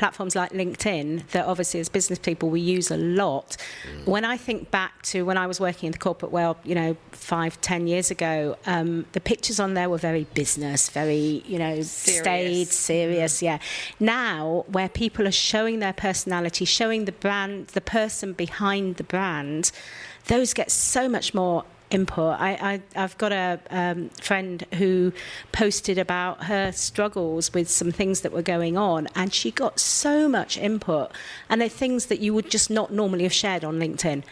platforms like LinkedIn that obviously as business people we use a lot. When I think back to when I was working in the corporate world, 5-10 years ago, the pictures on there were very business, very, staid, serious, yeah. Now, where people are showing their personality, showing the brand, the person behind the brand, those get so much more input. I've got a friend who posted about her struggles with some things that were going on, and she got so much input, and they're things that you would just not normally have shared on LinkedIn.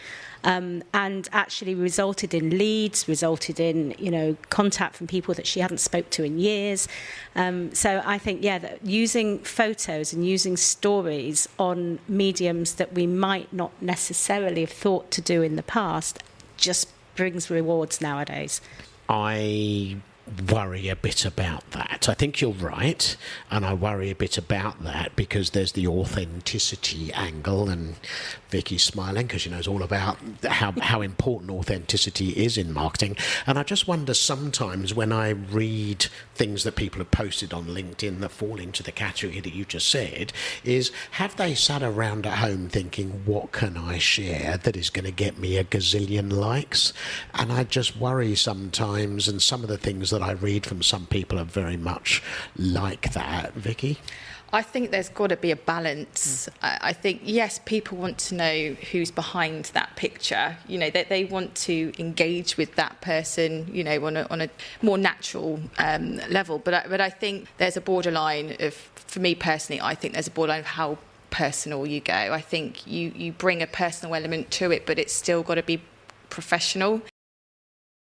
And actually resulted in leads, resulted in, contact from people that she hadn't spoke to in years. So I think, that using photos and using stories on mediums that we might not necessarily have thought to do in the past just brings rewards nowadays. I worry a bit about that. I think you're right, and I worry a bit about that because there's the authenticity angle, and Vicky's smiling because she knows all about how important authenticity is in marketing. And I just wonder sometimes when I read things that people have posted on LinkedIn that fall into the category that you just said, is have they sat around at home thinking, what can I share that is going to get me a gazillion likes? And I just worry sometimes, and some of the things that I read from some people are very much like that. Vicky? I think there's got to be a balance. I think, yes, people want to know who's behind that picture. They want to engage with that person, on a more natural level. But I think there's a borderline of, for me personally, I think there's a borderline of how personal you go. I think you bring a personal element to it, but it's still got to be professional.